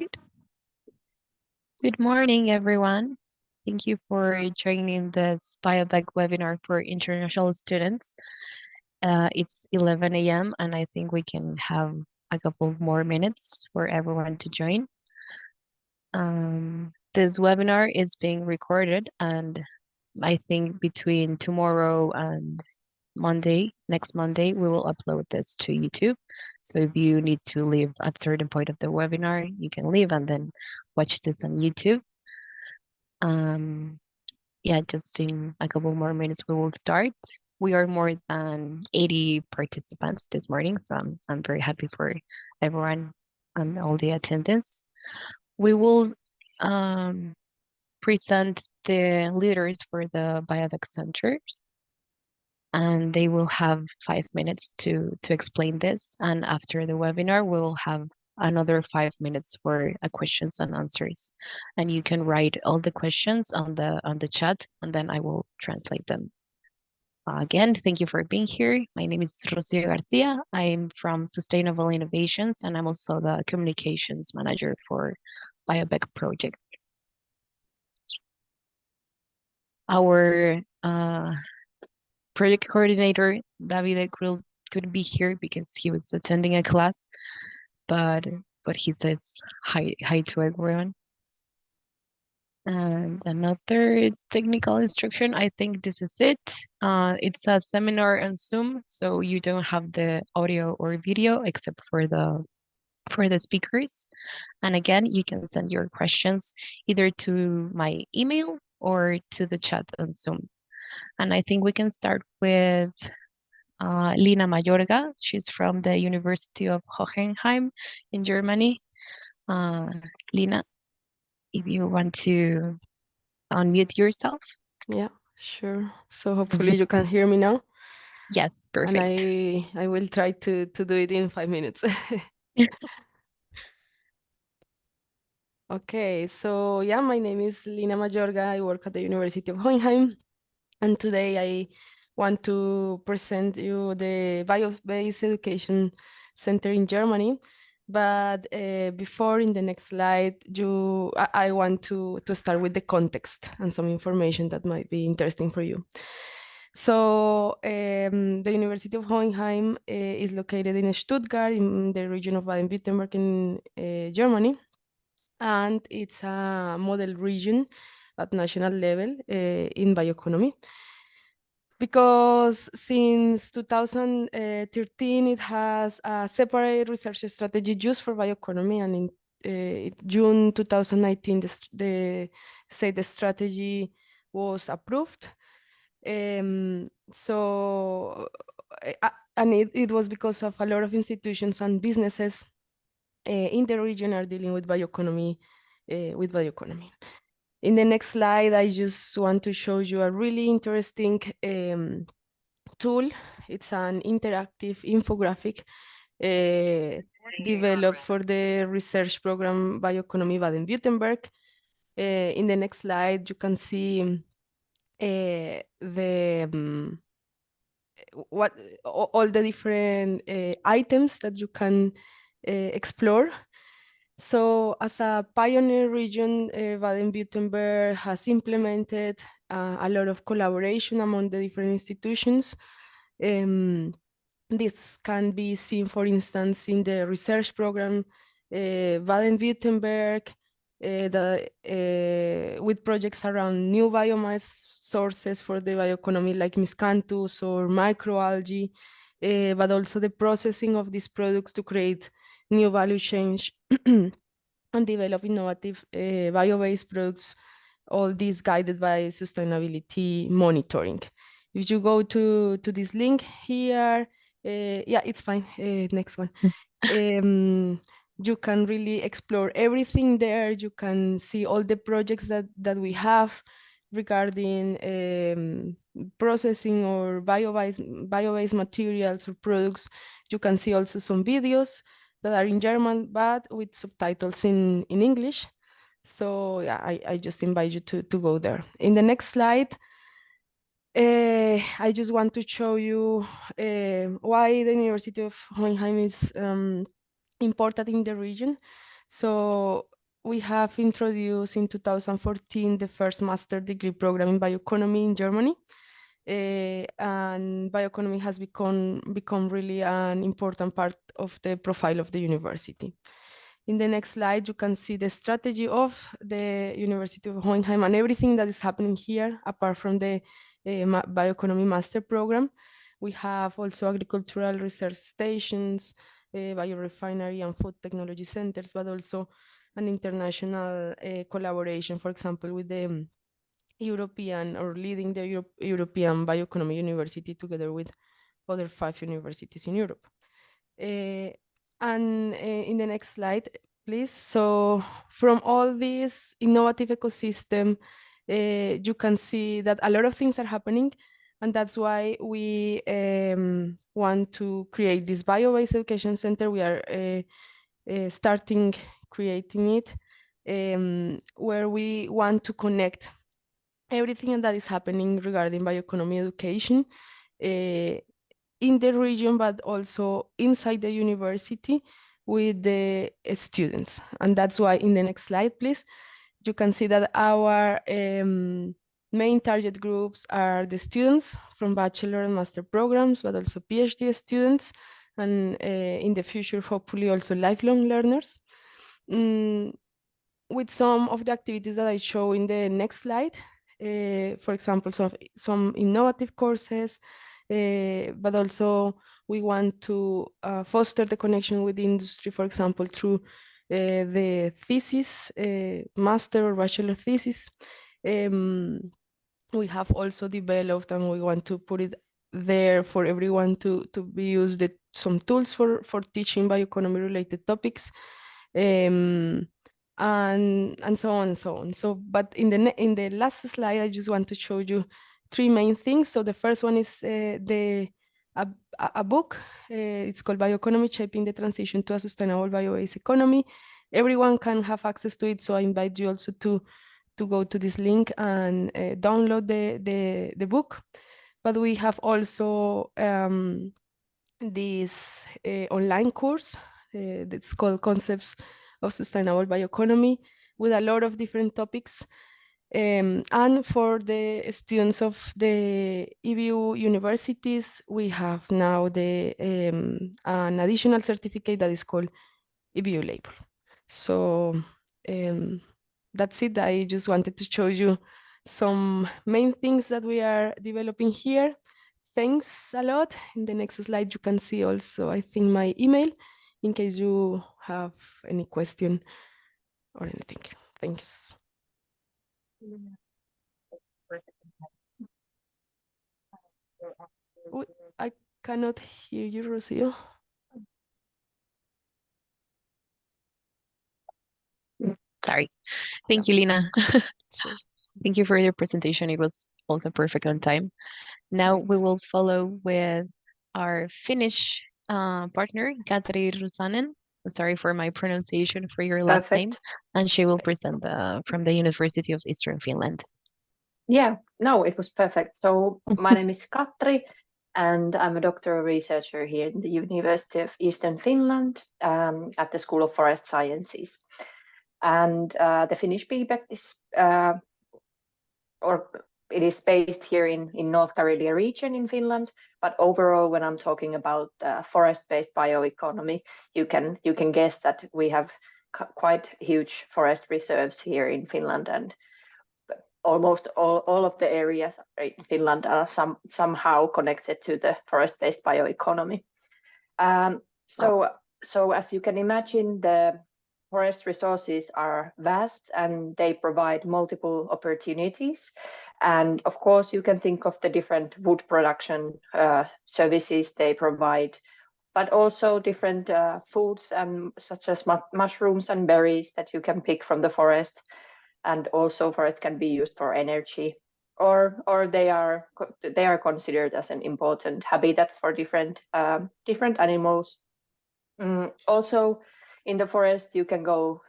Good. Good morning, everyone. Thank you for joining this BIObec webinar for international students. It's 11 a.m. and I think we can have a couple more minutes for everyone to join. This webinar is being recorded, and I think between tomorrow and next Monday, we will upload this to YouTube. So if you need to leave at a certain point of the webinar, you can leave and then watch this on YouTube. Yeah, just in a couple more minutes, we will start. We are more than 80 participants this morning, so I'm very happy for everyone and all the attendance. We will present the leaders for the BIObec centers, and they will have 5 minutes to explain this. And after the webinar, we will have another 5 minutes for questions and answers. And you can write all the questions on the chat, and then I will translate them. Again, thank you for being here. My name is Rocio Garcia. I'm from Sustainable Innovations, and I'm also the communications manager for BIObec project. Our project coordinator, Davide, couldn't be here because he was attending a class, but he says hi to everyone. And another technical instruction, I think this is it. It's a seminar on Zoom, so you don't have the audio or video except for the speakers. And again, you can send your questions either to my email or to the chat on Zoom. And I think we can start with Lina Mayorga. She's from the University of Hohenheim in Germany. Lina, if you want to unmute yourself. Yeah, sure. So hopefully you can hear me now. Yes, perfect. And I will try to do it in 5 minutes. Okay, so yeah, my name is Lina Mayorga. I work at the University of Hohenheim. And today I want to present you the Bio-based Education Center in Germany. But before, in the next slide, I want to start with the context and some information that might be interesting for you. So the University of Hohenheim is located in Stuttgart, in the region of Baden-Württemberg in Germany. And it's a model region at national level in bioeconomy. Because since 2013, it has a separate research strategy just for bioeconomy, and in June 2019, the state strategy was approved. So, and it was because of a lot of institutions and businesses in the region are dealing with bioeconomy. In the next slide, I just want to show you a really interesting tool. It's an interactive infographic developed for the research program Bioeconomy Baden-Württemberg. In the next slide, you can see all the different items that you can explore. So as a pioneer region, Baden-Württemberg has implemented a lot of collaboration among the different institutions. This can be seen, for instance, in the research program Baden-Württemberg, with projects around new biomass sources for the bioeconomy like miscanthus or microalgae, but also the processing of these products to create new value chains and develop innovative bio-based products, all these guided by sustainability monitoring. If you go to this link here, yeah, it's fine, next one. You can really explore everything there. You can see all the projects that we have regarding processing or bio-based materials or products. You can see also some videos that are in German, but with subtitles in English. So yeah, I just invite you to go there. In the next slide, I just want to show you why the University of Hohenheim is important in the region. So we have introduced in 2014 the first master degree program in bioeconomy in Germany. And bioeconomy has become really an important part of the profile of the university. In the next slide, you can see the strategy of the University of Hohenheim and everything that is happening here, apart from the bioeconomy master program. We have also agricultural research stations, biorefinery and food technology centers, but also an international collaboration, for example, with the European or leading the European Bioeconomy University together with other 5 universities in Europe. And in the next slide, please. So from all this innovative ecosystem, you can see that a lot of things are happening. And that's why we want to create this bio-based education center. We are starting creating it, where we want to connect everything that is happening regarding bioeconomy education in the region, but also inside the university with the students. And that's why in the next slide, please, you can see that our main target groups are the students from bachelor and master programs, but also PhD students, and in the future, hopefully also lifelong learners. With some of the activities that I show in the next slide, for example, some innovative courses, but also we want to foster the connection with the industry, for example, through the thesis, master or bachelor thesis. We have also developed, and we want to put it there for everyone to be used, some tools for teaching bioeconomy related topics. And so on and so on. So, but in the last slide, I just want to show you 3 main things. So the first one is a book. It's called Bioeconomy: Shaping the Transition to a Sustainable Bio-based Economy. Everyone can have access to it, so I invite you also to go to this link and download the book. But we have also this online course that's called Concepts of Sustainable Bioeconomy, with a lot of different topics. And for the students of the EBU universities, we have now an additional certificate that is called EBU label. So that's it. I just wanted to show you some main things that we are developing here. Thanks a lot. In the next slide, you can see also, I think, my email in case you have any question or anything. Thanks. I cannot hear you, Rocio. Sorry. Thank you, Lina. Sure. Thank you for your presentation. It was also perfect on time. Now we will follow with our Finnish partner, Katri Rusanen. Sorry for my pronunciation for your last name. And she will present from the University of Eastern Finland. Yeah, no, it was perfect. So my name is Katri, and I'm a doctoral researcher here in the University of Eastern Finland at the School of Forest Sciences. And the Finnish BBEC is, it is based here in North Karelia region in Finland. But overall, when I'm talking about forest-based bioeconomy, you can guess that we have quite huge forest reserves here in Finland, and almost all of the areas in Finland are somehow connected to the forest-based bioeconomy. So as you can imagine, the forest resources are vast and they provide multiple opportunities. And of course, you can think of the different wood production services they provide, but also different foods such as mushrooms and berries that you can pick from the forest. And also forests can be used for energy, or they are considered as an important habitat for different animals. Also, in the forest, you can go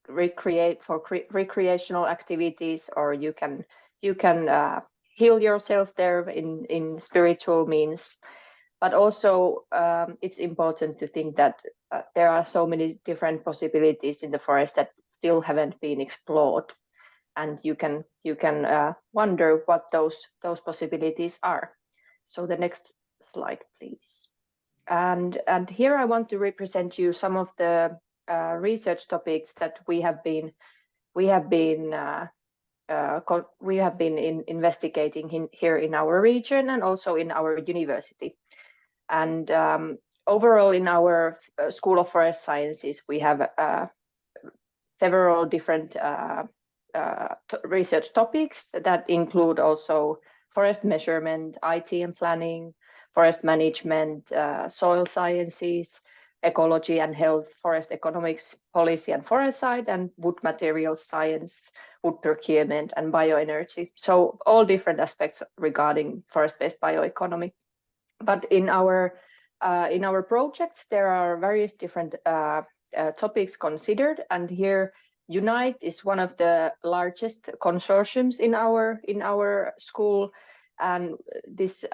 recreate for recreational activities, or you can heal yourself there in spiritual means. But also, it's important to think that there are so many different possibilities in the forest that still haven't been explored, and you can wonder what those possibilities are. So the next slide, please. And here I want to represent you some of the research topics that we have been investigating here in our region and also in our university. And overall, in our School of Forest Sciences, we have several different research topics that include also forest measurement, IT and planning, forest management, soil sciences, ecology and health, forest economics, policy and forest side, and wood materials science, wood procurement, and bioenergy. So all different aspects regarding forest-based bioeconomy. But in our projects, there are various different topics considered, and here Unite is one of the largest consortiums in our school, and this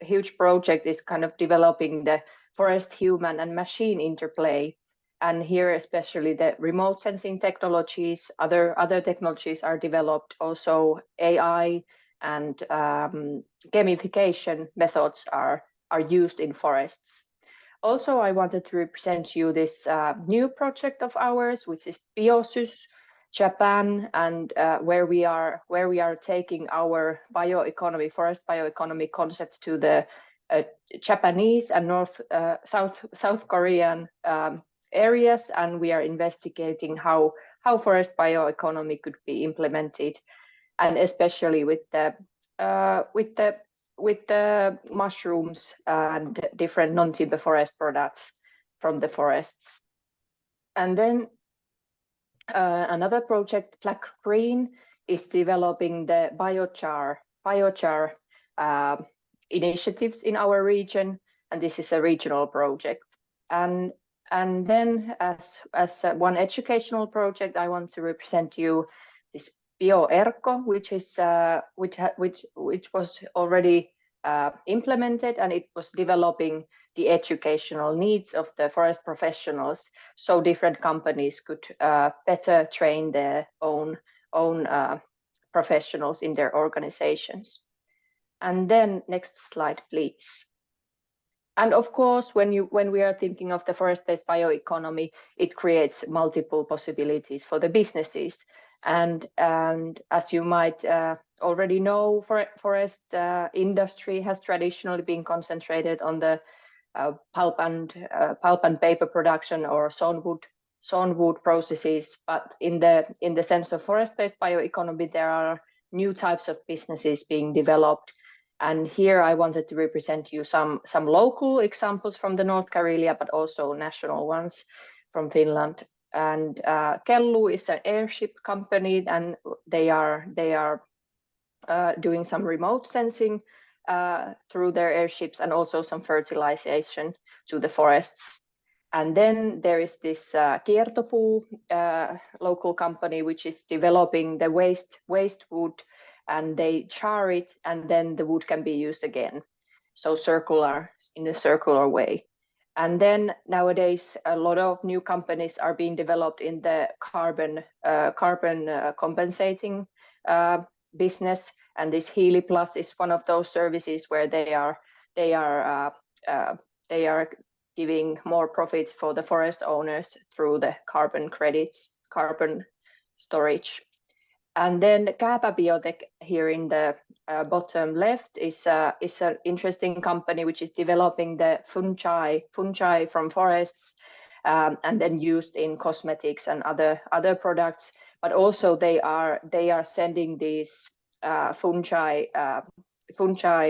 huge project is kind of developing the forest, human, and machine interplay. And here, especially the remote sensing technologies, other technologies are developed. Also, AI and gamification methods are used in forests. Also, I wanted to represent you this new project of ours, which is BioSys Japan, and where we are taking our bioeconomy, forest bioeconomy concepts to the Japanese and South Korean areas, and we are investigating how forest bioeconomy could be implemented, and especially with the mushrooms and different non-timber forest products from the forests. And then another project, Black Green, is developing the biochar initiatives in our region, and this is a regional project. And then as one educational project, I want to represent you this Bioeconomy, which was already implemented, and it was developing the educational needs of the forest professionals, so different companies could better train their own professionals in their organizations. And then next slide, please. And of course, when we are thinking of the forest-based bioeconomy, it creates multiple possibilities for the businesses. And as you might already know, forest industry has traditionally been concentrated on the pulp and paper production or sawn wood processes. But in the sense of forest-based bioeconomy, there are new types of businesses being developed. And here I wanted to represent you some local examples from the North Karelia, but also national ones from Finland. And Kellu is an airship company, and they are doing some remote sensing through their airships, and also some fertilization to the forests. And then there is this Kiertopuu local company, which is developing the waste wood, and they char it, and then the wood can be used again. So in a circular way. And then nowadays, a lot of new companies are being developed in the carbon compensating business. And this Healy Plus is one of those services where they are giving more profits for the forest owners through the carbon credits, carbon storage. And then Kääpä Biotech here in the bottom left is an interesting company which is developing the fungi from forests, and then used in cosmetics and other products. But also they are sending these fungi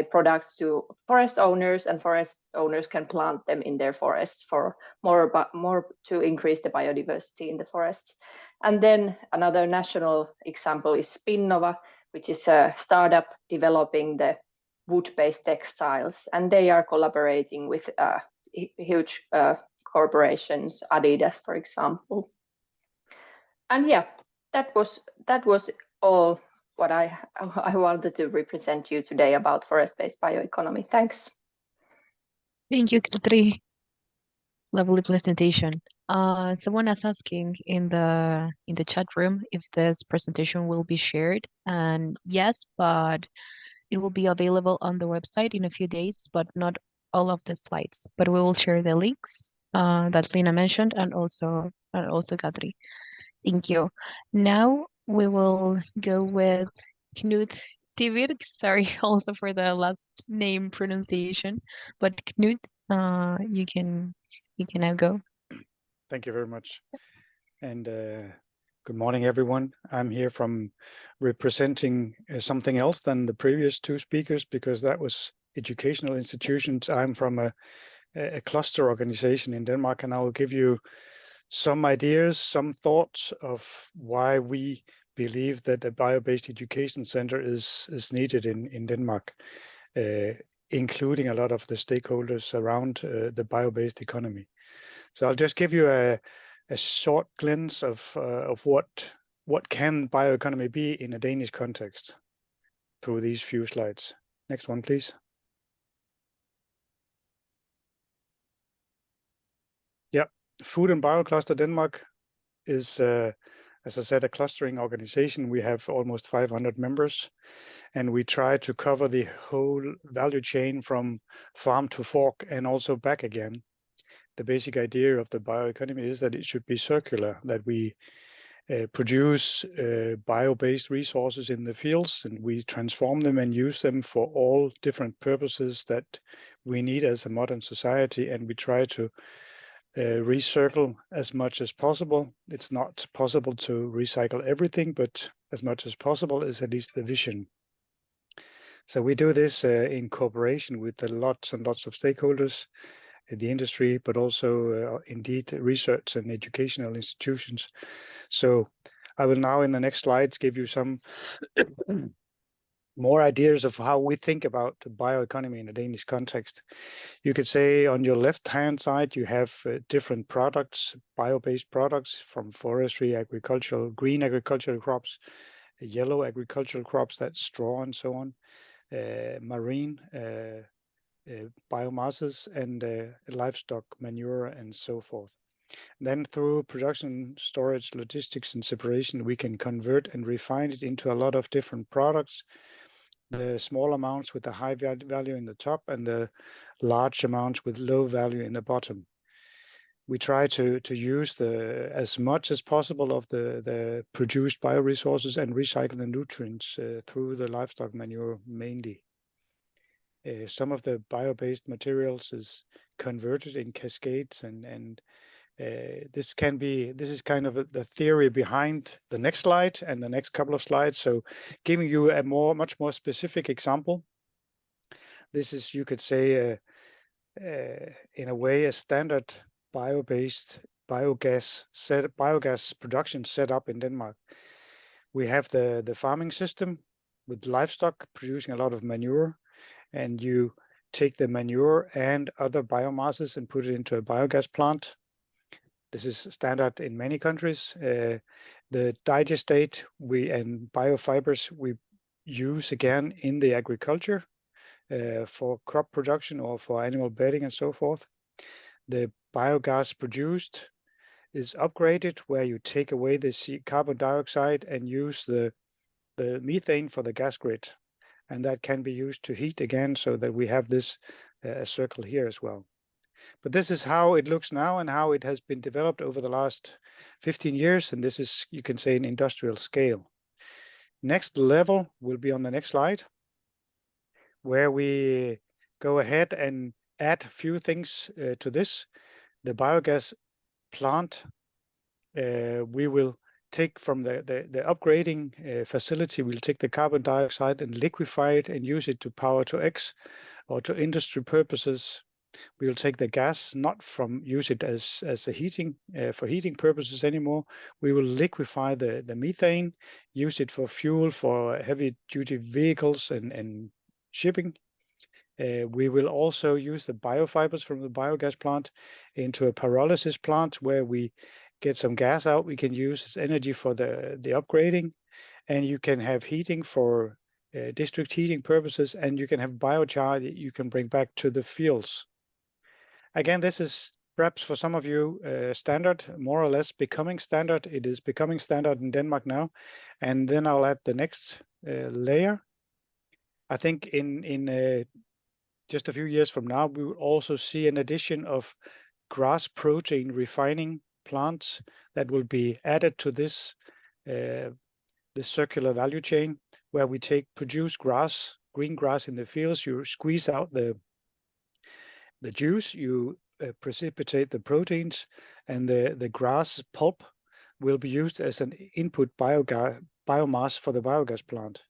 products to forest owners, and forest owners can plant them in their forests for more to increase the biodiversity in the forests. And then another national example is Spinnova, which is a startup developing the wood-based textiles, and they are collaborating with huge corporations, Adidas, for example. And yeah, that was all what I wanted to represent you today about forest-based bioeconomy. Thanks. Thank you, Katri. Lovely presentation. Someone is asking in the chat room if this presentation will be shared, and yes, but it will be available on the website in a few days, but not all of the slides. But we will share the links that Lina mentioned, and also Katri. Thank you. Now we will go with Knud Tybirk. Sorry also for the last name pronunciation, but Knud, you can now go. Thank you very much. And good morning, everyone. I'm here from representing something else than the previous two speakers, because that was educational institutions. I'm from a cluster organization in Denmark, and I will give you some ideas, some thoughts of why we believe that a bio-based education center is needed in Denmark, including a lot of the stakeholders around the bio-based economy. So I'll just give you a short glimpse of what can bioeconomy be in a Danish context through these few slides. Next one, please. Yeah, Food and Biocluster Denmark is, as I said, a clustering organization. We have almost 500 members, and we try to cover the whole value chain from farm to fork and also back again. The basic idea of the bioeconomy is that it should be circular, that we produce bio-based resources in the fields, and we transform them and use them for all different purposes that we need as a modern society, and we try to recircle as much as possible. It's not possible to recycle everything, but as much as possible is at least the vision. So we do this in cooperation with lots and lots of stakeholders in the industry, but also indeed research and educational institutions. So I will now in the next slides give you some more ideas of how we think about the bioeconomy in a Danish context. You could say on your left-hand side, you have different products, bio-based products from forestry, agricultural, green agricultural crops, yellow agricultural crops, that's straw and so on, marine biomasses, and livestock manure and so forth. Then through production, storage, logistics, and separation, we can convert and refine it into a lot of different products. The small amounts with the high value in the top and the large amounts with low value in the bottom. We try to use as much as possible of the produced bioresources and recycle the nutrients through the livestock manure mainly. Some of the bio-based materials is converted in cascades, and this is kind of the theory behind the next slide and the next couple of slides. So giving you a much more specific example. This is, you could say, in a way, a standard bio-based biogas production setup in Denmark. We have the farming system with livestock producing a lot of manure, and you take the manure and other biomasses and put it into a biogas plant. This is standard in many countries. The digestate and biofibers we use again in the agriculture for crop production or for animal bedding and so forth. The biogas produced is upgraded, where you take away the carbon dioxide and use the methane for the gas grid. And that can be used to heat again, so that we have this circle here as well. But this is how it looks now and how it has been developed over the last 15 years. And this is, you can say, an industrial scale. Next level will be on the next slide, where we go ahead and add a few things to this. The biogas plant, we will take from the upgrading facility, we'll take the carbon dioxide and liquefy it and use it to power to X or to industry purposes. We will take the gas, not use it as a heating for heating purposes anymore. We will liquefy the methane, use it for fuel for heavy duty vehicles and shipping. We will also use the biofibers from the biogas plant into a pyrolysis plant, where we get some gas out we can use as energy for the upgrading, and you can have heating for district heating purposes, and you can have biochar that you can bring back to the fields. Again, this is perhaps for some of you standard, more or less becoming standard. It is becoming standard in Denmark now. And then I'll add the next layer. I think in just a few years from now, we will also see an addition of grass protein refining plants that will be added to this circular value chain, where we produce grass, green grass in the fields. You squeeze out the juice, you precipitate the proteins, and the grass pulp will be used as an input biomass for the biogas plant.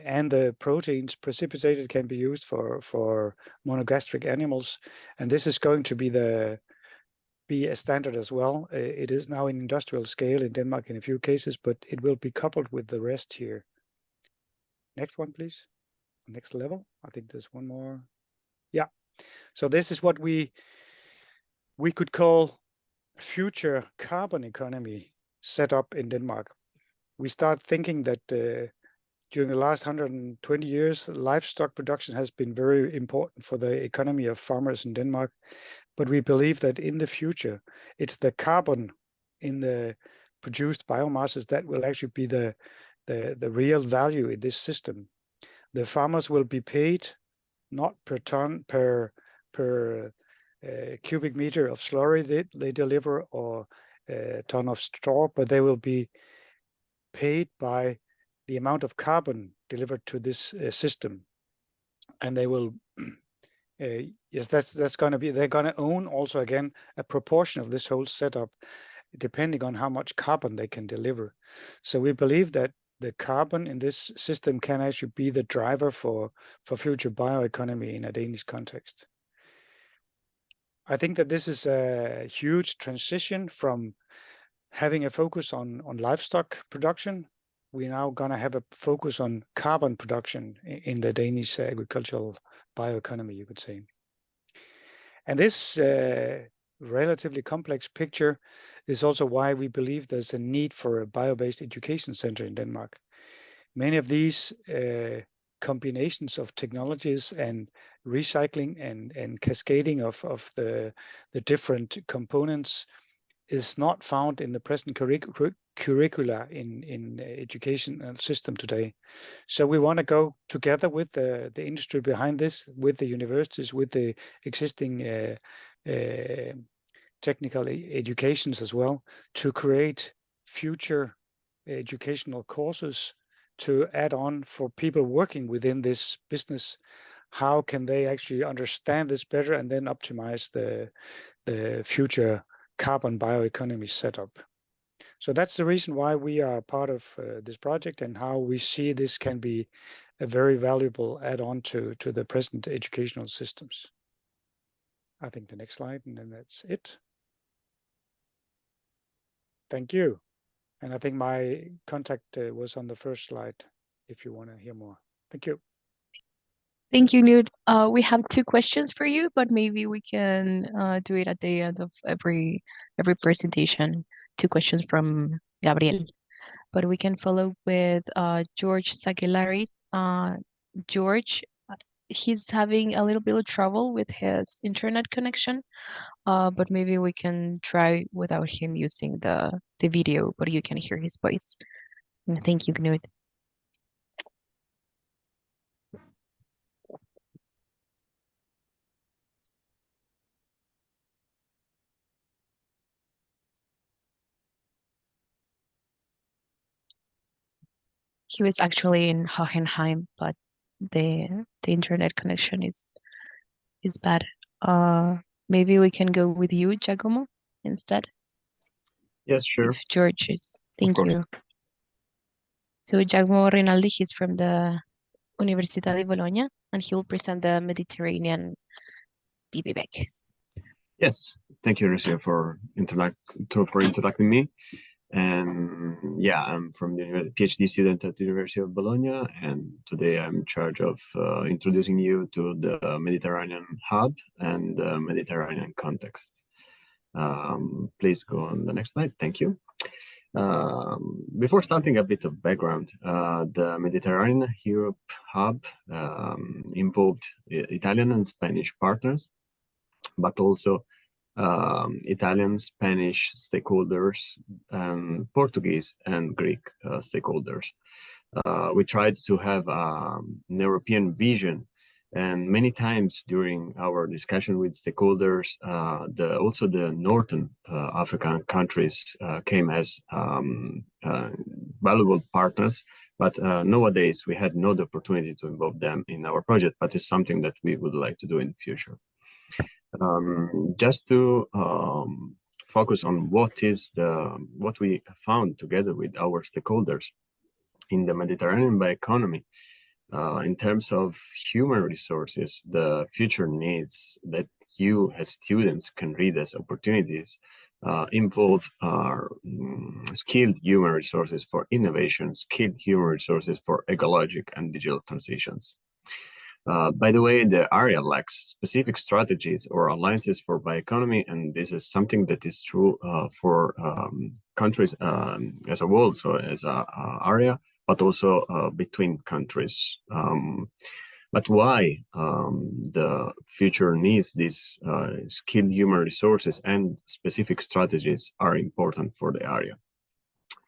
And the proteins precipitated can be used for monogastric animals, and this is going to be a standard as well. It is now in industrial scale in Denmark in a few cases, but it will be coupled with the rest here. Next one, please. Next level. I think there's one more. Yeah. So this is what we could call future carbon economy set up in Denmark. We start thinking that during the last 120 years, livestock production has been very important for the economy of farmers in Denmark. But we believe that in the future, it's the carbon in the produced biomasses that will actually be the real value in this system. The farmers will be paid not per ton, per cubic meter of slurry they deliver, or a ton of straw, but they will be paid by the amount of carbon delivered to this system. And they will yes, that's going to be, they're going to own also again a proportion of this whole setup, depending on how much carbon they can deliver. So we believe that the carbon in this system can actually be the driver for future bioeconomy in a Danish context. I think that this is a huge transition from having a focus on livestock production. We're now going to have a focus on carbon production in the Danish agricultural bioeconomy, you could say. And this relatively complex picture is also why we believe there's a need for a bio-based education center in Denmark. Many of these combinations of technologies and recycling and cascading of the different components is not found in the present curricula in educational system today. So we want to go together with the industry behind this, with the universities, with the existing technical educations as well, to create future educational courses to add on for people working within this business. How can they actually understand this better and then optimize the future carbon bioeconomy setup? So that's the reason why we are part of this project, and how we see this can be a very valuable add-on to the present educational systems. I think the next slide, and then that's it. Thank you. And I think my contact was on the first slide, if you want to hear more. Thank you. Thank you, Knud. We have 2 questions for you, but maybe we can do it at the end of every presentation. 2 questions from Gabriel. But we can follow with George Sakellaris. George, he's having a little bit of trouble with his internet connection, but maybe we can try without him using the video, but you can hear his voice. And thank you, Knud. He was actually in Hohenheim, but the internet connection is bad. Maybe we can go with you, Giacomo, instead. Yes, sure. If George is, thank you. So Giacomo Rinaldi, he's from the Università di Bologna, and he will present the Mediterranean BBEC. Yes, thank you, Lucia, for introducing me. And yeah, I'm from the PhD student at the University of Bologna, and today I'm in charge of introducing you to the Mediterranean hub and the Mediterranean context. Please go on the next slide. Thank you. Before starting, a bit of background. The Mediterranean Europe hub involved Italian and Spanish partners, but also Italian, Spanish stakeholders, Portuguese and Greek stakeholders. We tried to have an European vision, and many times during our discussion with stakeholders, also the Northern African countries came as valuable partners, but nowadays we had no opportunity to involve them in our project, but it's something that we would like to do in the future. Just to focus on what we found together with our stakeholders in the Mediterranean bioeconomy, in terms of human resources, the future needs that you as students can read as opportunities involve skilled human resources for innovation, skilled human resources for ecological and digital transitions. By the way, the area lacks specific strategies or alliances for bioeconomy, and this is something that is true for countries as a whole, so as an area, but also between countries. But why the future needs these skilled human resources and specific strategies are important for the area?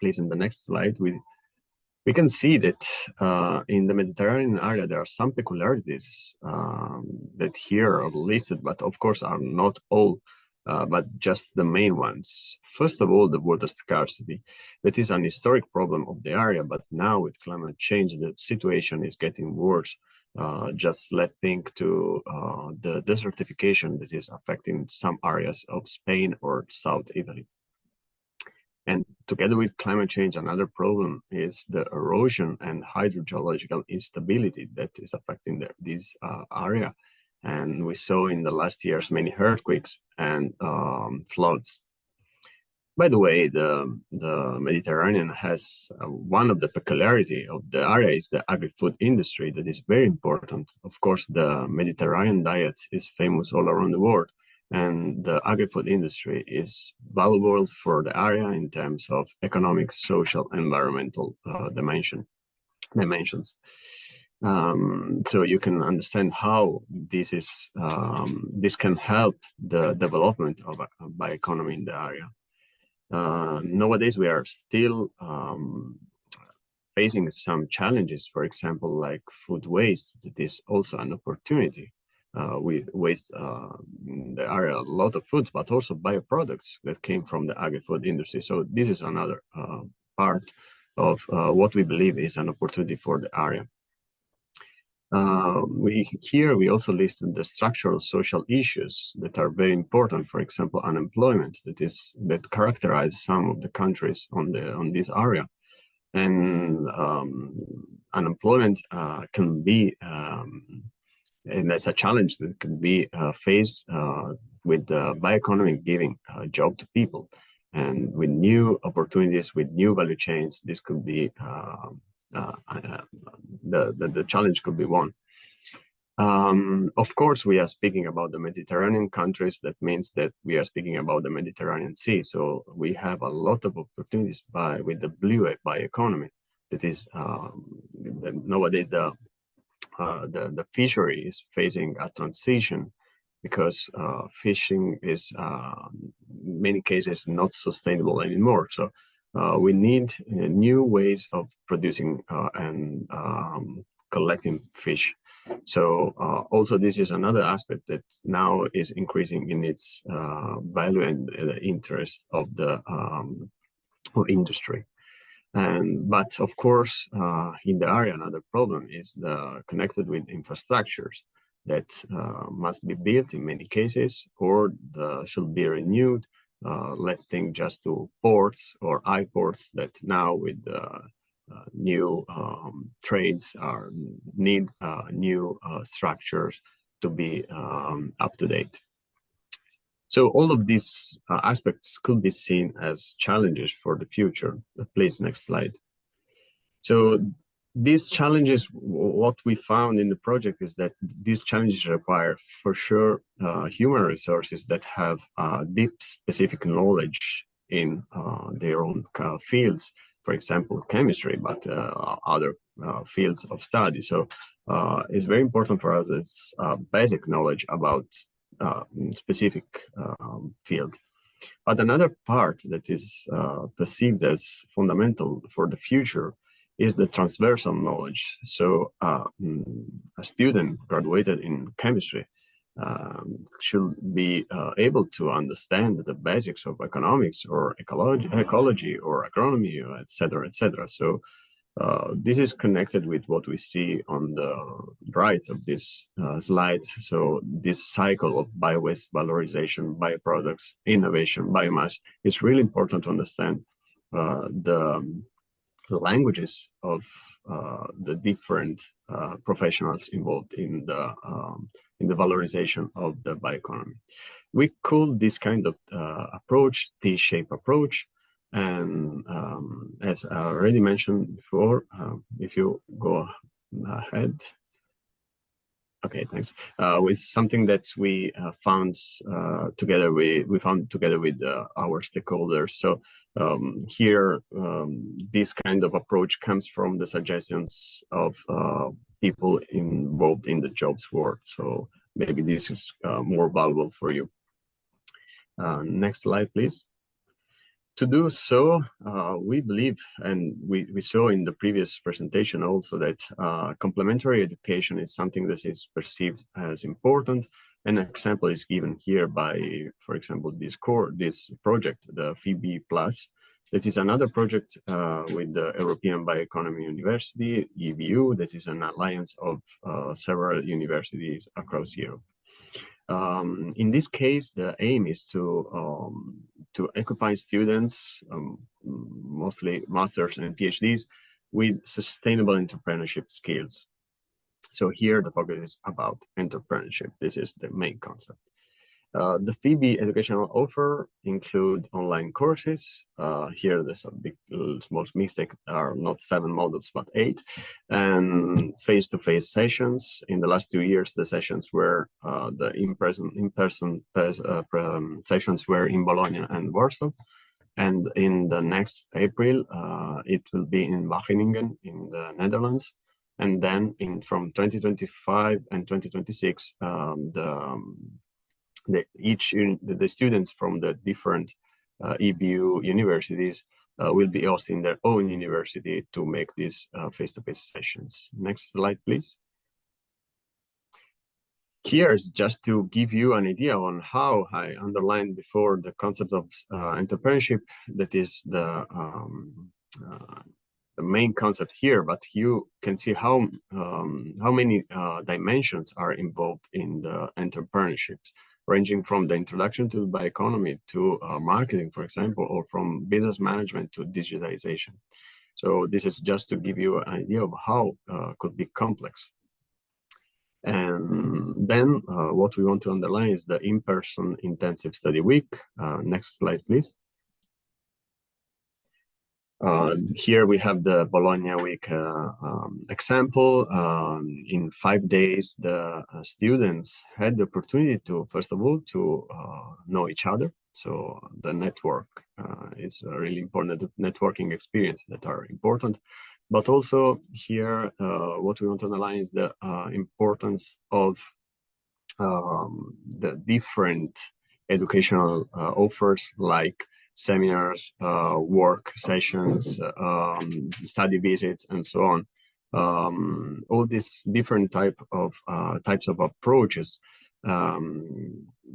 Please, in the next slide, we can see that in the Mediterranean area, there are some peculiarities that here are listed, but of course are not all, but just the main ones. First of all, the water scarcity. That is an historic problem of the area, but now with climate change, the situation is getting worse. Just let's think to the desertification that is affecting some areas of Spain or South Italy. And together with climate change, another problem is the erosion and hydrogeological instability that is affecting this area. And we saw in the last years many earthquakes and floods. By the way, the Mediterranean has one of the peculiarity of the area is the agri-food industry that is very important. Of course, the Mediterranean diet is famous all around the world. And the agri-food industry is valuable for the area in terms of economic, social, environmental dimensions. So you can understand how this can help the development of a bioeconomy in the area. Nowadays, we are still facing some challenges, for example, like food waste. That is also an opportunity. We waste in the area a lot of foods, but also bioproducts that came from the agri-food industry. So this is another part of what we believe is an opportunity for the area. We also listed the structural social issues that are very important. For example, unemployment that characterize some of the countries on this area, and unemployment can be. And that's a challenge that can be faced with the bioeconomy giving a job to people. And with new opportunities, with new value chains, this could be, the challenge could be won. Of course, we are speaking about the Mediterranean countries. That means that we are speaking about the Mediterranean Sea. So we have a lot of opportunities with the bioeconomy. That is, nowadays the fishery is facing a transition because fishing is in many cases not sustainable anymore. So we need new ways of producing and collecting fish. So also this is another aspect that now is increasing in its value and interest of the industry. But of course, in the area, another problem is connected with infrastructures that must be built in many cases or should be renewed. Let's think just to ports or I-ports that now with new trades need new structures to be up to date. So all of these aspects could be seen as challenges for the future. Please, next slide. So these challenges, what we found in the project is that these challenges require, for sure, human resources that have deep specific knowledge in their own fields, for example, chemistry, but other fields of study. So it's very important for us as basic knowledge about specific field. But another part that is perceived as fundamental for the future is the transversal knowledge. So a student graduated in chemistry should be able to understand the basics of economics or ecology or agronomy, etc., etc. So this is connected with what we see on the right of this slide. So this cycle of bio-waste valorization, bioproducts, innovation, biomass, is really important to understand the languages of the different professionals involved in the valorization of the bioeconomy. We call this kind of approach T-shaped approach. And as I already mentioned before, if you go ahead. Okay, thanks. With something that we found together, we found together with our stakeholders. So here, this kind of approach comes from the suggestions of people involved in the jobs world. So maybe this is more valuable for you. Next slide, please. To do so, we believe, and we saw in the previous presentation also, that complementary education is something that is perceived as important. An example is given here by, for example, this project, the FIBI Plus. That is another project with the European Bioeconomy University, EBU, that is an alliance of several universities across Europe. In this case, the aim is to equip students, mostly masters and PhDs, with sustainable entrepreneurship skills. So here the focus is about entrepreneurship. This is the main concept. The FIBI educational offer include online courses. Here there's a big small mistake, are not 7 modules but 8, and face-to-face sessions. In the last 2 years, the sessions were the in-person sessions were in Bologna and Warsaw, and in the next April it will be in Wageningen in the Netherlands, and then from 2025 and 2026 the students from the different EBU universities will be hosting their own university to make these face-to-face sessions. Next slide, please. Here is just to give you an idea on how I underlined before the concept of entrepreneurship. That is the main concept here, but you can see how many dimensions are involved in the entrepreneurships, ranging from the introduction to bioeconomy to marketing, for example, or from business management to digitalization. So this is just to give you an idea of how could be complex. And then what we want to underline is the in-person intensive study week. Next slide, please. Here we have the Bologna week example. In 5 days, the students had the opportunity to, first of all, to know each other. So the network is a really important, networking experience that are important. But also here, what we want to underline is the importance of the different educational offers, like seminars, work sessions, study visits, and so on. All these different types of approaches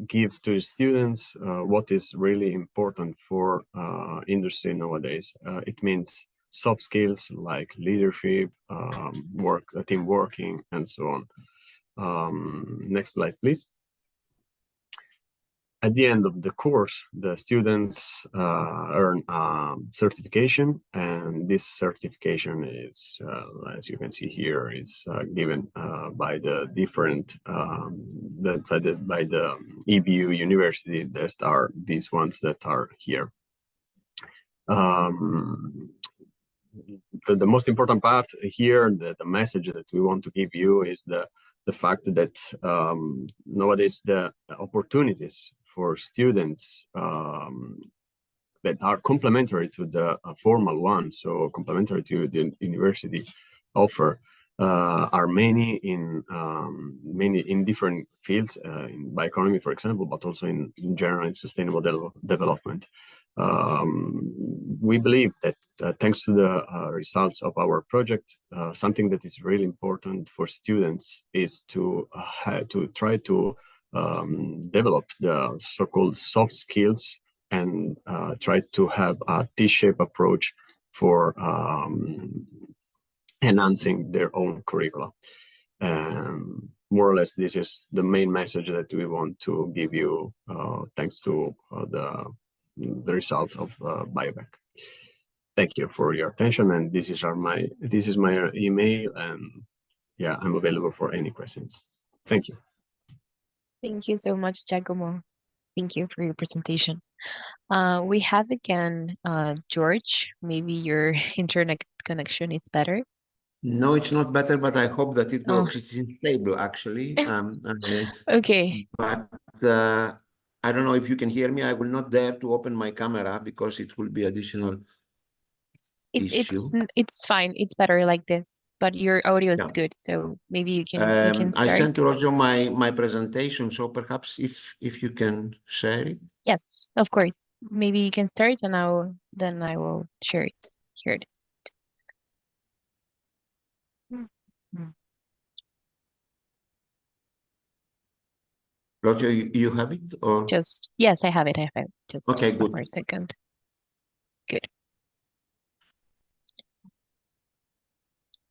give to students what is really important for industry nowadays. It means soft skills like leadership, team working, and so on. Next slide, please. At the end of the course, the students earn certification, and this certification is, as you can see here, is given by the different by the EBU university. That are these ones that are here. The most important part here, the message that we want to give you, is the fact that nowadays the opportunities for students that are complementary to the formal one, so complementary to the university offer, are many in different fields, in bioeconomy, for example, but also in general in sustainable development. We believe that thanks to the results of our project, something that is really important for students is to try to develop the so-called soft skills and try to have a T-shaped approach for enhancing their own curricula. More or less, this is the main message that we want to give you, thanks to the results of BIObec. Thank you for your attention, and this is my email, and yeah, I'm available for any questions. Thank you. Thank you so much, Giacomo. Thank you for your presentation. We have again George. Maybe your internet connection is better. No, it's not better, but I hope that it Oh. works. It's unstable, actually. Okay. But I don't know if you can hear me. I will not dare to open my camera because it will be additional issue. It's fine. It's better like this. But your audio is Yeah. good, so maybe you can start. I sent you also my presentation, so perhaps if you can share it. Yes, of course. Maybe you can start, and then I will share it. Here it is. Roger, you have it, or Yes, I have it. I have it. Just okay, one good. more second. Good.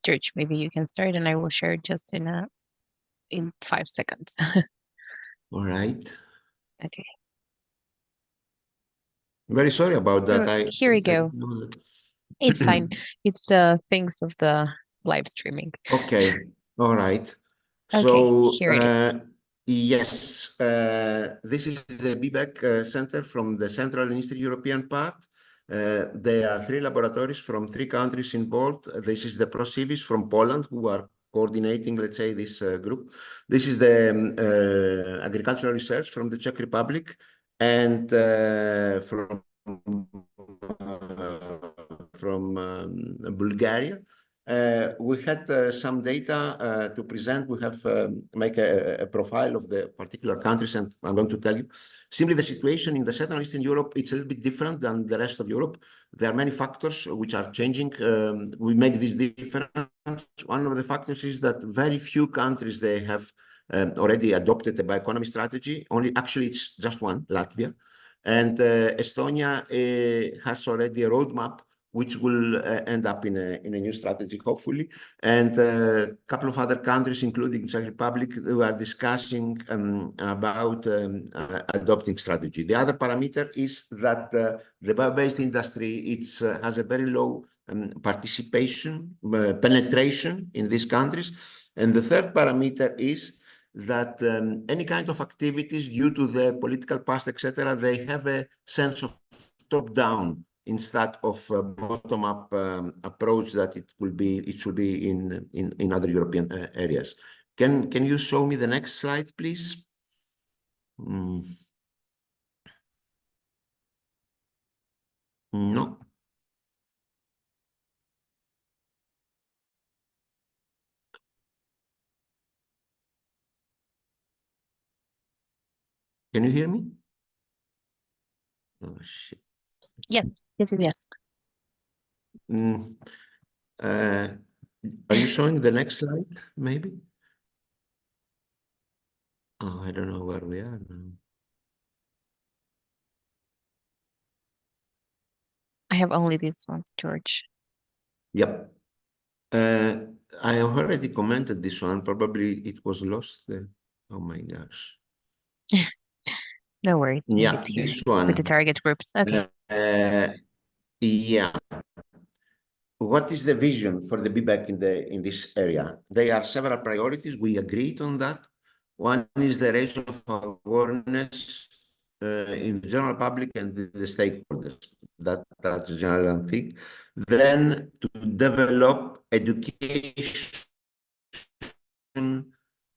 George, maybe you can start, and I will share just in 5 seconds. All right. Okay. Very sorry about that. Here we go. It's fine. It's things of the live streaming. Okay. All right. Okay, So here it is. yes, this is the BIObec Center from the Central and Eastern European part. There are 3 laboratories from 3 countries involved. This is the ProCivis from Poland, who are coordinating, let's say, this group. This is the agricultural research from the Czech Republic, and from Bulgaria. We had some data to present. We have make a profile of the particular countries, and I'm going to tell you. Simply, the situation in the Central and Eastern Europe, it's a little bit different than the rest of Europe. There are many factors which are changing. We make this difference. One of the factors is that very few countries, they have already adopted a bioeconomy strategy. Actually, it's just one, Latvia. And Estonia has already a roadmap which will end up in a new strategy, hopefully. And a couple of other countries, including Czech Republic, who are discussing about adopting strategy. The other parameter is that the bio-based industry has a very low participation, penetration in these countries. And the third parameter is that any kind of activities, due to the political past, etc., they have a sense of top-down instead of a bottom-up approach that it should be in other European areas. Can you show me the next slide, please? No. Can you hear me? Oh, shit. Yes, yes. Are you showing the next slide, maybe? Oh, I don't know where we are now. I have only this one, George. Yep. I have already commented this one. Probably it was lost there. Oh my gosh. No worries. Yeah, it's here this one. with the target groups. Okay. Yeah. What is the vision for the BIObec in this area? There are several priorities. We agreed on that. One is the raise of awareness in the general public and the stakeholders. That's the general thing. Then to develop education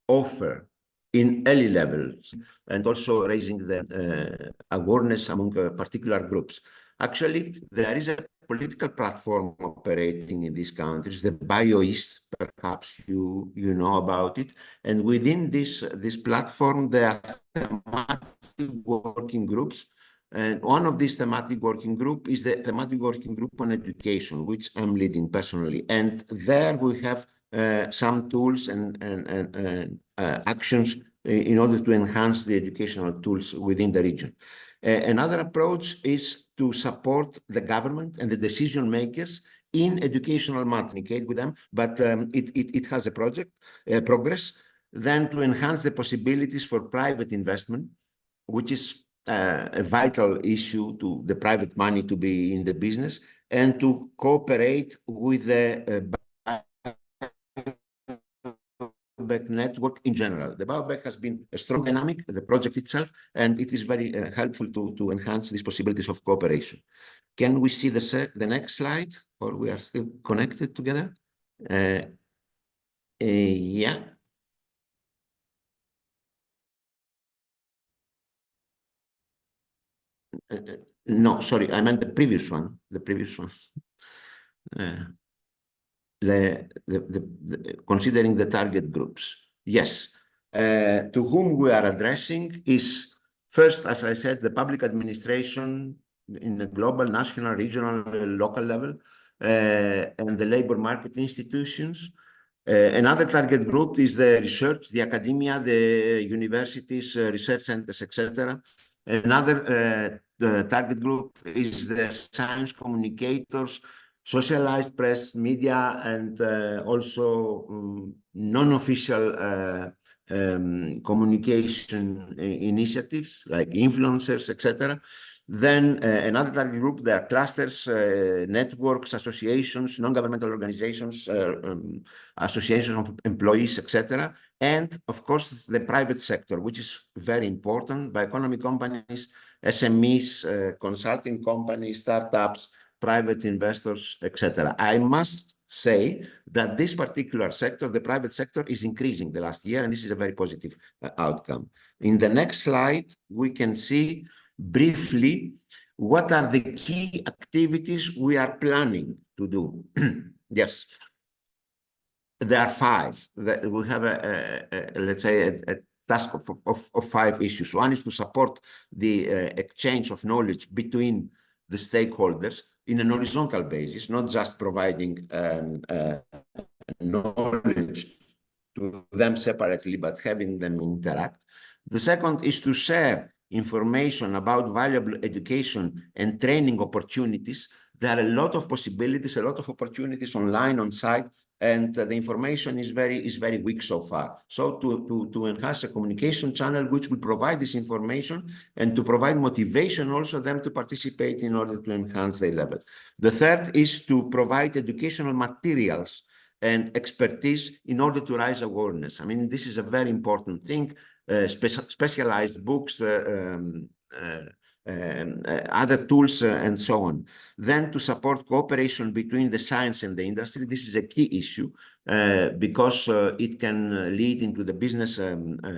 offer in early levels, and also raising the awareness among particular groups. Actually, there is a political platform operating in these countries, the BIOECs, perhaps you know about it. And within this platform, there are thematic working groups. And one of these thematic working group is the thematic working group on education, which I'm leading personally. And there we have some tools and actions in order to enhance the educational tools within the region. Another approach is to support the government and the decision makers in educational communicate with them, but it has a project progress. Then to enhance the possibilities for private investment, which is a vital issue to the private money to be in the business, and to cooperate with the BIObec network in general. The BIObec has been a strong dynamic, the project itself, and it is very helpful to enhance these possibilities of cooperation. Can we see the next slide, or we are still connected together? Yeah. No, sorry, I meant the previous one. The previous one. Considering the target groups. Yes. To whom we are addressing is first, as I said, the public administration in the global, national, regional, local level, and the labor market institutions. Another target group is the research, the academia, the universities, research centers, etc. Another the target group is the science communicators, socialized press, media, and also non-official communication initiatives like influencers, etc. Then another target group, there are clusters, networks, associations, non-governmental organizations, associations of employees, etc. And of course, the private sector, which is very important, bioeconomy companies, SMEs, consulting companies, startups, private investors, etc. I must say that this particular sector, the private sector, is increasing the last year, and this is a very positive outcome. In the next slide, we can see briefly what are the key activities we are planning to do. Yes. There are five. We have let's say a task of five issues. One is to support the exchange of knowledge between the stakeholders in an horizontal basis, not just providing knowledge to them separately, but having them interact. The second is to share information about valuable education and training opportunities. There are a lot of possibilities, a lot of opportunities online, on site, and the information is very weak so far. So to enhance a communication channel which will provide this information and to provide motivation also them to participate in order to enhance their level. The third is to provide educational materials and expertise in order to raise awareness. I mean, this is a very important thing. Specialized books, other tools, and so on. Then to support cooperation between the science and the industry. This is a key issue because it can lead into the business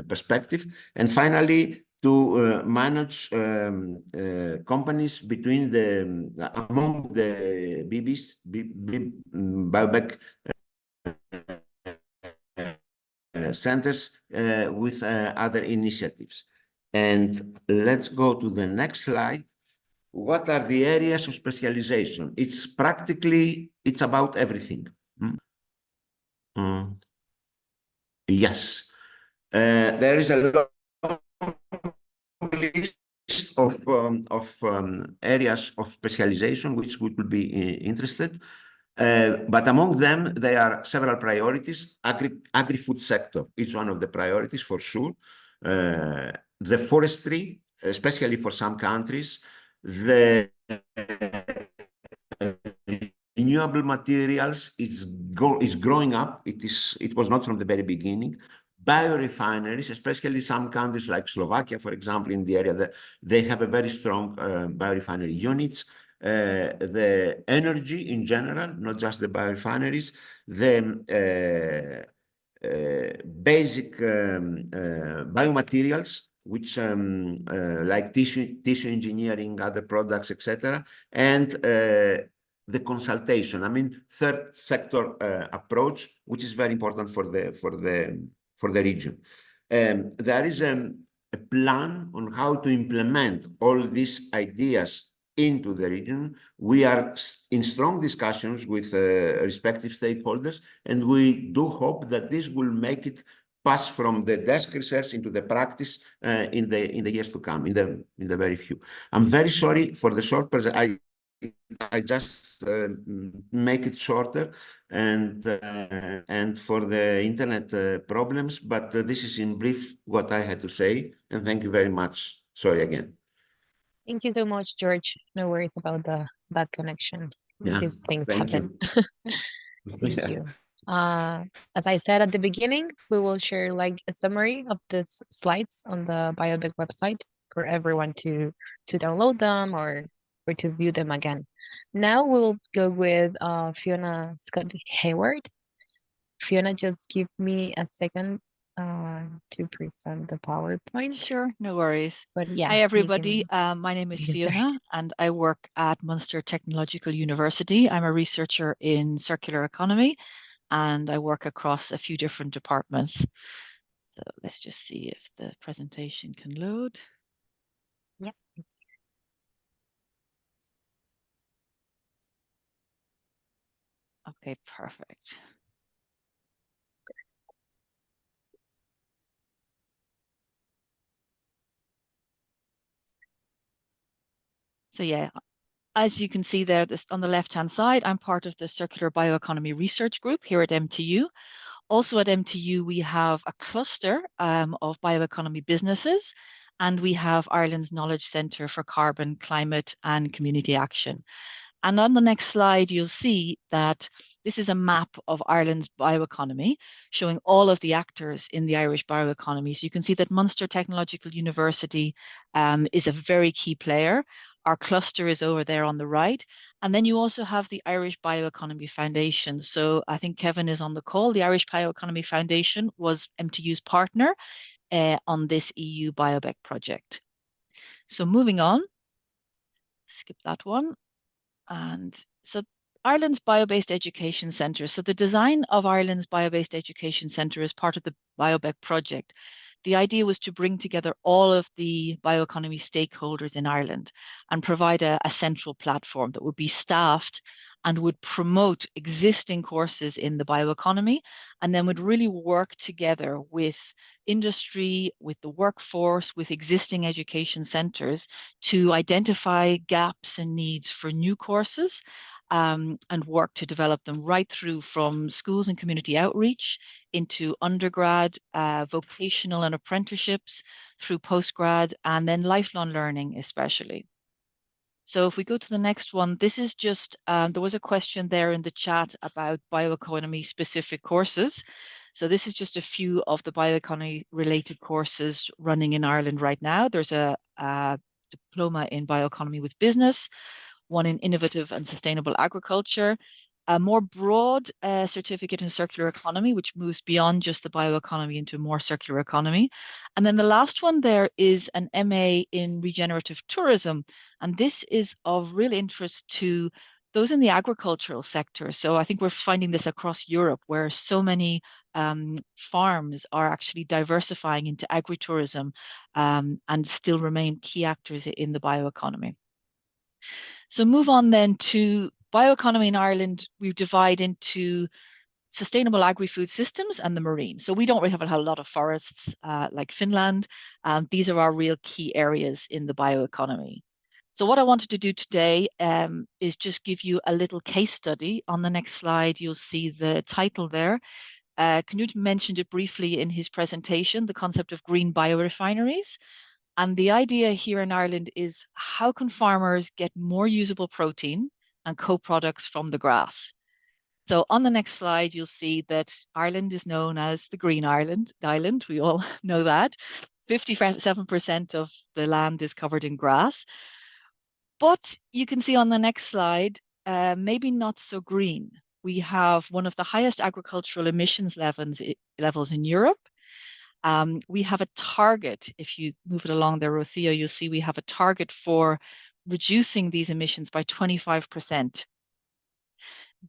perspective. And finally, to manage companies between among the BIObec centers with other initiatives. And let's go to the next slide. What are the areas of specialization? It's about everything. Yes. There is a long list of areas of specialization which we could be interested. But among them, there are several priorities. Agri-food sector is one of the priorities for sure. The forestry, especially for some countries, the renewable materials is growing up. It was not from the very beginning. Biorefineries, especially some countries like Slovakia, for example, in the area that they have a very strong biorefinery units. The energy in general, not just the biorefineries, the basic biomaterials, which like tissue engineering, other products, etc., and the consultation. I mean, third sector approach, which is very important for the region. There is a plan on how to implement all these ideas into the region. We are in strong discussions with respective stakeholders, and we do hope that this will make it pass from the desk research into the practice in the years to come, in the very few. I'm very sorry for the short presentation. I just make it shorter, and for the internet problems, but this is in brief what I had to say, and thank you very much. Sorry again. Thank you so much, George. No worries about the bad connection. Yeah, These things thank happen. Thank Yeah. you. As I said at the beginning, we will share like a summary of these slides on the BIObec website for everyone to download them or to view them again. Now we'll go with Fiona Scott-Hayward. Fiona, just give me a second to present the PowerPoint. Sure, no worries. But yeah, Hi, you everybody. can- My name is you can start. Fiona, and I work at Munster Technological University. I'm a researcher in circular economy, and I work across a few different departments. So let's just see if the presentation can load. Yeah, it's Okay, perfect. So yeah, as you can see there, this on the left-hand side, I'm part of the Circular Bioeconomy Research Group here at MTU. Also at MTU, we have a cluster of bioeconomy businesses, and we have Ireland's Knowledge Centre for Carbon, Climate and Community Action. And on the next slide, you'll see that this is a map of Ireland's bioeconomy, showing all of the actors in the Irish bioeconomy. So you can see that Munster Technological University is a very key player. Our cluster is over there on the right. And then you also have the Irish Bioeconomy Foundation. So I think Kevin is on the call. The Irish Bioeconomy Foundation was MTU's partner on this EU BIObec project. So moving on, skip that one. And so Ireland's Bio-Based Education Centre. So the design of Ireland's Bio-Based Education Centre is part of the BIObec project. The idea was to bring together all of the bioeconomy stakeholders in Ireland and provide a central platform that would be staffed and would promote existing courses in the bioeconomy, and then would really work together with industry, with the workforce, with existing education centres to identify gaps and needs for new courses and work to develop them right through from schools and community outreach into undergrad, vocational and apprenticeships, through postgrad, and then lifelong learning especially. So if we go to the next one, this is just, there was a question there in the chat about bioeconomy specific courses. So this is just a few of the bioeconomy related courses running in Ireland right now. There's a diploma in bioeconomy with business, one in innovative and sustainable agriculture, a more broad certificate in circular economy, which moves beyond just the bioeconomy into more circular economy. And then the last one there is an MA in regenerative tourism. And this is of real interest to those in the agricultural sector. So I think we're finding this across Europe, where so many farms are actually diversifying into agritourism and still remain key actors in the bioeconomy. So move on then to bioeconomy in Ireland. We divide into sustainable agri-food systems and the marine. So we don't really have a lot of forests like Finland. These are our real key areas in the bioeconomy. So what I wanted to do today is just give you a little case study. On the next slide, you'll see the title there. Knud mentioned it briefly in his presentation, the concept of green biorefineries. And the idea here in Ireland is, how can farmers get more usable protein and co-products from the grass? So on the next slide, you'll see that Ireland is known as the Green Island. We all know that. 57% of the land is covered in grass. But you can see on the next slide, maybe not so green. We have one of the highest agricultural emissions levels in Europe. We have a target. If you move it along there, Rothea, you'll see we have a target for reducing these emissions by 25%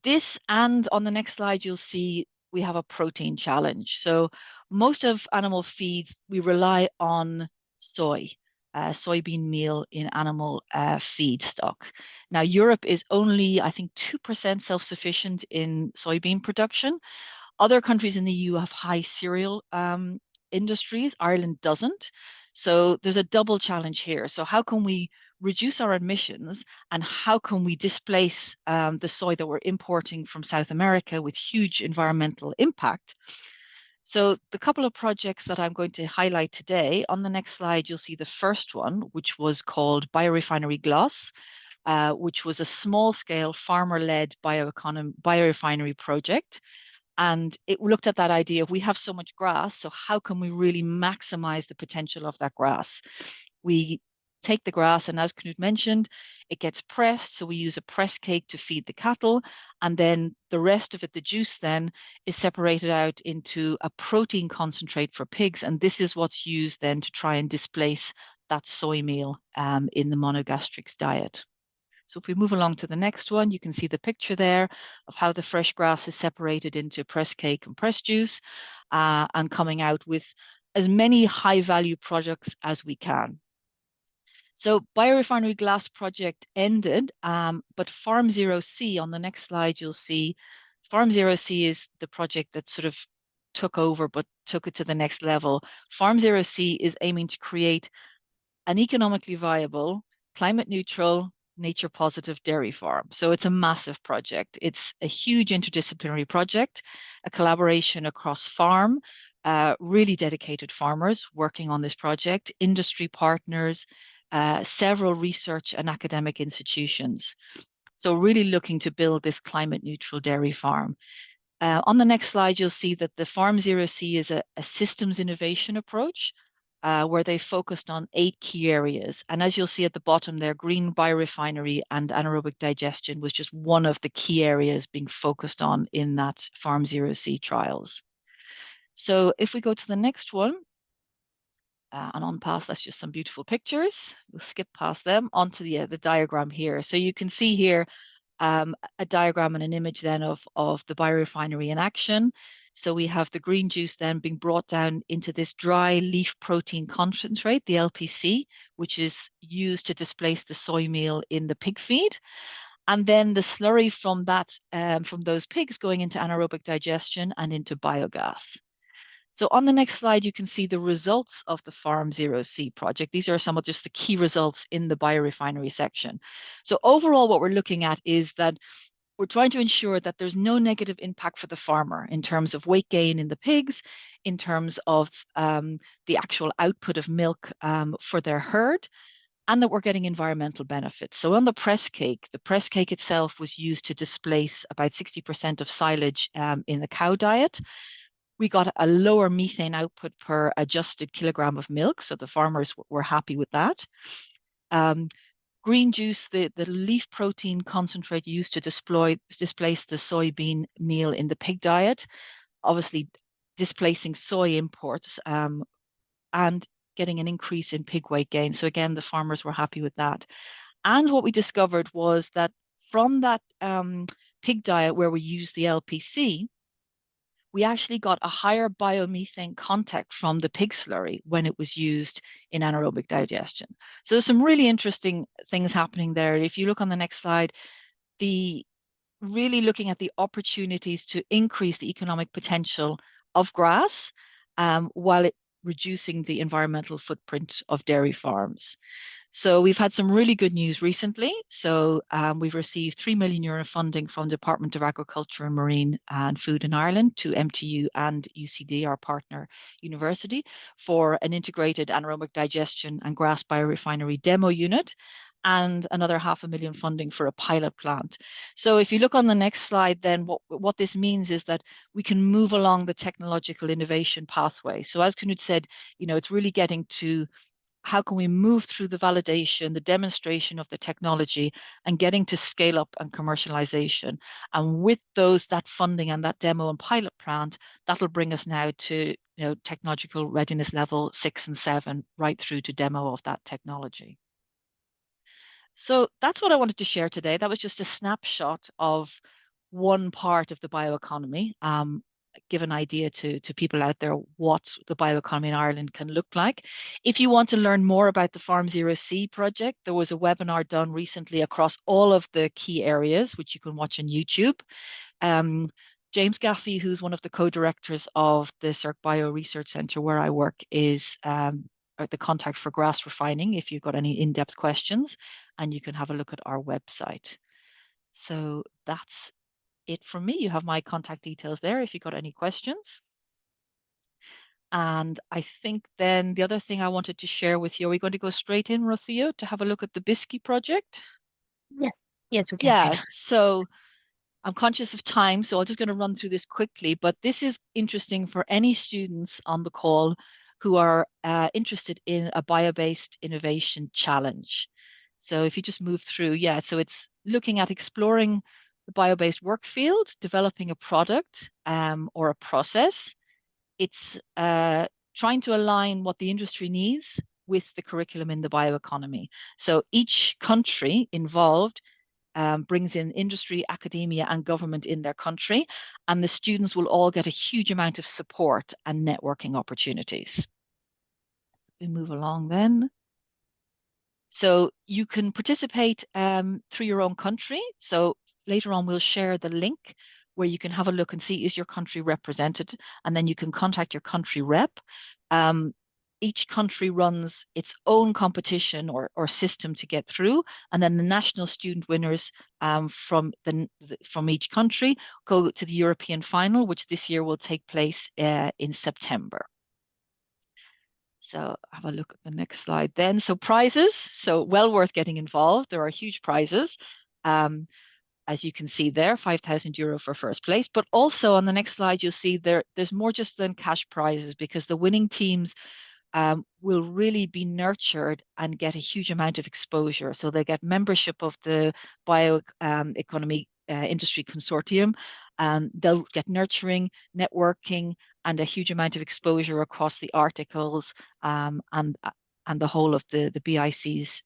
This, and on the next slide, you'll see we have a protein challenge. So most of animal feeds, we rely on soy, soybean meal in animal feed stock. Now, Europe is only, I think, 2% self-sufficient in soybean production. Other countries in the EU have high cereal industries. Ireland doesn't. So there's a double challenge here. So how can we reduce our emissions, and how can we displace the soy that we're importing from South America with huge environmental impact? So the couple of projects that I'm going to highlight today, on the next slide, you'll see the first one, which was called Biorefinery Glass, which was a small-scale farmer-led biorefinery project. And it looked at that idea of, we have so much grass, so how can we really maximize the potential of that grass? We take the grass, and as Knud mentioned, it gets pressed. So we use a press cake to feed the cattle. And then the rest of it, the juice then, is separated out into a protein concentrate for pigs. And this is what's used then to try and displace that soy meal in the monogastrics diet. So if we move along to the next one, you can see the picture there of how the fresh grass is separated into press cake and press juice, and coming out with as many high-value products as we can. So Biorefinery Glass project ended, but Farm Zero C, on the next slide, you'll see Farm Zero C is the project that sort of took over, but took it to the next level. Farm Zero C is aiming to create an economically viable, climate neutral, nature positive dairy farm. So it's a massive project. It's a huge interdisciplinary project, a collaboration across farm, really dedicated farmers working on this project, industry partners, several research and academic institutions. So really looking to build this climate neutral dairy farm. On the next slide, you'll see that the Farm Zero C is a systems innovation approach, where they focused on 8 key areas. And as you'll see at the bottom there, green biorefinery and anaerobic digestion was just one of the key areas being focused on in that Farm Zero C trials. So if we go to the next one, and on past, that's just some beautiful pictures. We'll skip past them onto the diagram here. So you can see here a diagram and an image then of the biorefinery in action. So we have the green juice then being brought down into this dry leaf protein concentrate, the LPC, which is used to displace the soy meal in the pig feed. And then the slurry from that, from those pigs going into anaerobic digestion and into biogas. So on the next slide, you can see the results of the Farm Zero C project. These are some of just the key results in the biorefinery section. So overall, what we're looking at is that we're trying to ensure that there's no negative impact for the farmer in terms of weight gain in the pigs, in terms of the actual output of milk for their herd, and that we're getting environmental benefits. So on the press cake itself was used to displace about 60% of silage in the cow diet. We got a lower methane output per adjusted kilogram of milk, so the farmers were happy with that. Green juice, the leaf protein concentrate used to displace the soybean meal in the pig diet, obviously displacing soy imports and getting an increase in pig weight gain. So again, the farmers were happy with that. And what we discovered was that from that pig diet where we used the LPC, we actually got a higher biomethane content from the pig slurry when it was used in anaerobic digestion. So there's some really interesting things happening there. If you look on the next slide, really looking at the opportunities to increase the economic potential of grass while reducing the environmental footprint of dairy farms. So we've had some really good news recently. So we've received €3 million funding from the Department of Agriculture and Marine and Food in Ireland to MTU and UCD, our partner university, for an integrated anaerobic digestion and grass biorefinery demo unit, and another $500,000 funding for a pilot plant. So if you look on the next slide, then what this means is that we can move along the technological innovation pathway. So as Knud said, it's really getting to how can we move through the validation, the demonstration of the technology, and getting to scale up and commercialization. And with that funding and that demo and pilot plant, that'll bring us now to technological readiness level 6 and 7, right through to demo of that technology. So that's what I wanted to share today. That was just a snapshot of one part of the bioeconomy, give an idea to people out there what the bioeconomy in Ireland can look like. If you want to learn more about the Farm Zero C project, there was a webinar done recently across all of the key areas, which you can watch on YouTube. James Gaffey, who's one of the co-directors of the Circ Bio Research Centre where I work, is the contact for grass refining if you've got any in-depth questions, and you can have a look at our website. So that's it from me. You have my contact details there if you've got any questions. And I think then the other thing I wanted to share with you, are we going to go straight in, Rocio, to have a look at the BISC-E project? Yes, we can. Yeah, so I'm conscious of time, so I'm just going to run through this quickly, but this is interesting for any students on the call who are interested in a bio-based innovation challenge. So if you just move through, yeah, so it's looking at exploring the bio-based work field, developing a product or a process. It's trying to align what the industry needs with the curriculum in the bioeconomy. So each country involved brings in industry, academia, and government in their country, and the students will all get a huge amount of support and networking opportunities. We move along then. So you can participate through your own country. So later on, we'll share the link where you can have a look and see, is your country represented? And then you can contact your country rep. Each country runs its own competition or system to get through. And then the national student winners from each country go to the European final, which this year will take place in September. So have a look at the next slide then. So prizes, so well worth getting involved. There are huge prizes. As you can see there, €5,000 for first place. But also on the next slide, you'll see there's more just than cash prizes, because the winning teams will really be nurtured and get a huge amount of exposure. So they get membership of the Bioeconomy Industry Consortium, and they'll get nurturing, networking, and a huge amount of exposure across the articles and the whole of the BIC's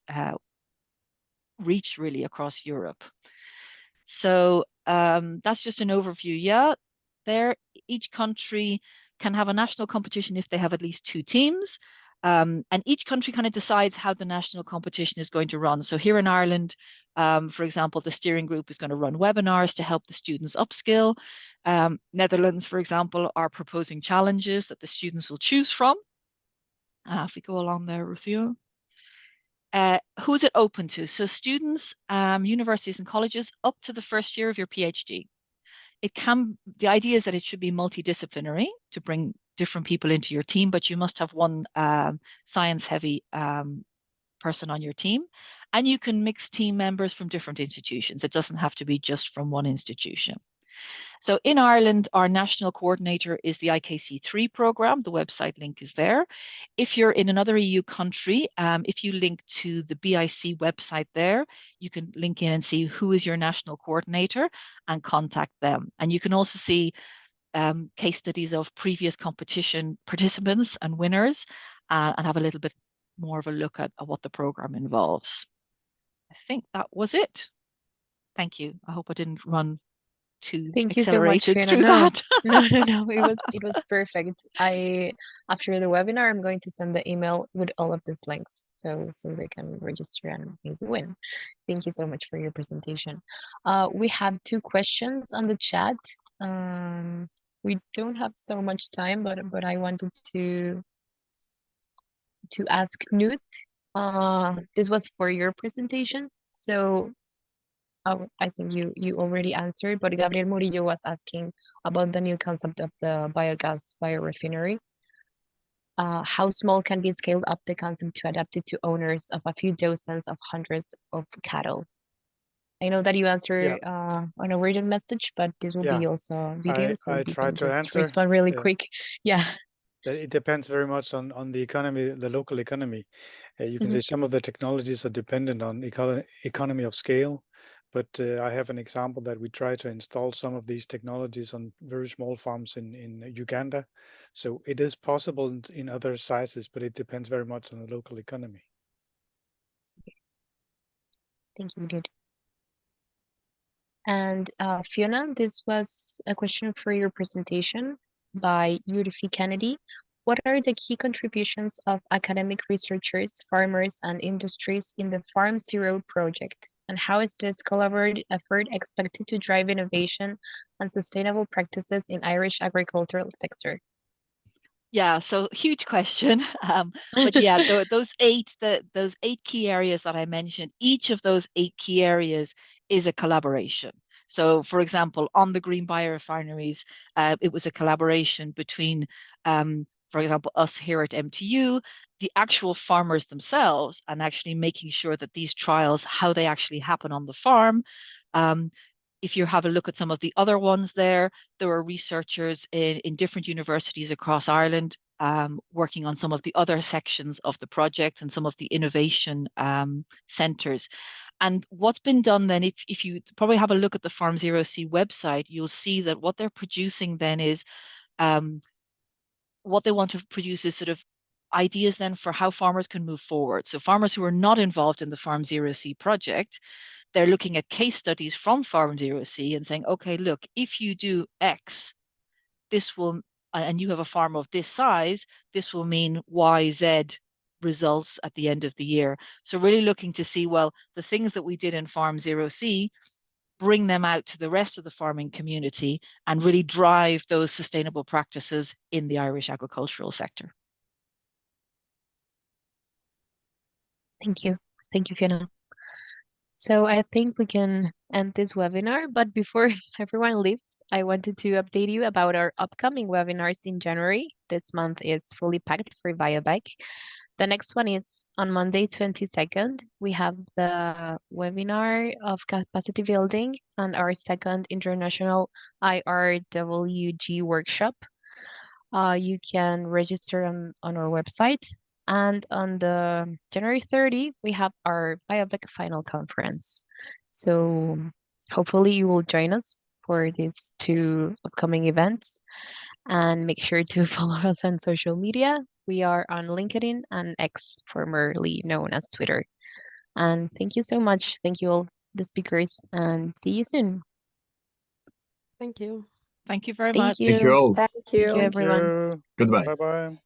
reach really across Europe. So that's just an overview. Yeah, there each country can have a national competition if they have at least 2 teams. And each country kind of decides how the national competition is going to run. So here in Ireland, for example, the steering group is going to run webinars to help the students upskill. Netherlands, for example, are proposing challenges that the students will choose from. If we go along there, Ruthio. Who's it open to? So students, universities and colleges up to the first year of your PhD. The idea is that it should be multidisciplinary to bring different people into your team, but you must have one science-heavy person on your team. And you can mix team members from different institutions. It doesn't have to be just from one institution. So in Ireland, our national coordinator is the IKC3 program. The website link is there. If you're in another EU country, if you link to the BIC website there, you can link in and see who is your national coordinator and contact them. And you can also see case studies of previous competition participants and winners and have a little bit more of a look at what the program involves. I think that was it. Thank you. I hope I didn't run too Thank you so much, accelerated Fiona. through No, that. no. It was perfect. After the webinar, I'm going to send the email with all of these links so they can register and maybe win. Thank you so much for your presentation. We have 2 questions on the chat. We don't have so much time, but I wanted to ask Knud. This was for your presentation, so I think you already answered, but Gabriel Murillo was asking about the new concept of the biogas biorefinery. How small can be scaled up the concept to adapt it to owners of a few dozens of hundreds of cattle? I know that you answered on a written message, but this will be also video, so I you try can to just answer. respond really quick. Yeah. It depends very much on the economy, the local economy. You can say some of the technologies are dependent on economy of scale, but I have an example that we try to install some of these technologies on very small farms in Uganda. So it is possible in other sizes, but it depends very much on the local economy. Thank you, dude. And Fiona, this was a question for your presentation by Yurifi Kennedy. What are the key contributions of academic researchers, farmers, and industries in the Farm Zero project? And how is this collaborative effort expected to drive innovation and sustainable practices in Irish agricultural sector? Yeah, so huge question. But yeah, those eight key areas that I mentioned, each of those 8 key areas is a collaboration. So, for example, on the green biorefineries, it was a collaboration between, for example, us here at MTU, the actual farmers themselves, and actually making sure that these trials, how they actually happen on the farm. If you have a look at some of the other ones there are researchers in different universities across Ireland working on some of the other sections of the project and some of the innovation centres. And what's been done then, if you probably have a look at the Farm Zero C website, you'll see that what they're producing then is, what they want to produce is sort of ideas then for how farmers can move forward. So farmers who are not involved in the Farm Zero C project, they're looking at case studies from Farm Zero C and saying, okay, look, if you do X, this will, and you have a farm of this size, this will mean Y, Z results at the end of the year. So really looking to see, well, the things that we did in Farm Zero C, bring them out to the rest of the farming community and really drive those sustainable practices in the Irish agricultural sector. Thank you. Thank you, Fiona. So I think we can end this webinar, but before everyone leaves, I wanted to update you about our upcoming webinars in January. This month is fully packed for BIObec. The next one is on Monday, 22nd. We have the webinar of capacity building and our second international IRWG workshop. You can register on our website. And on the January 30, we have our BIObec final conference. So hopefully you will join us for these 2 upcoming events, and make sure to follow us on social media. We are on LinkedIn and X, formerly known as Twitter. And thank you so much. Thank you all the speakers, and see you soon. Thank you. Thank you very Thank much. you. Thank you all. Thank you. Thank you, everyone. Thank you. Goodbye. Bye-bye.